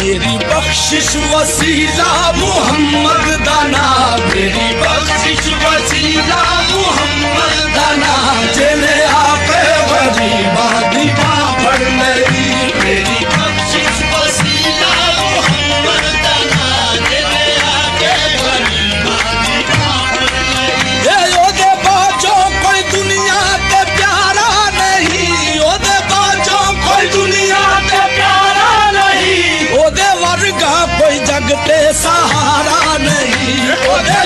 मेरी बख्शिश वसीला मुहम्मद दाना मेरी बख्शिश वसीला मुहम्मद दाना जेने आपे गरीबा दीवा पढ़ लई मेरी बख्शिश वसीला मुहम्मद दाना जेने आपे गरीबा दीवा पढ़ लई ये ओदे बाचो कोई दुनिया ते प्यारा नहीं ओदे बाचो कोई दुनिया ते प्यारा नहीं ओदे वर्गा कोई जग ते सहारा नहीं ओदे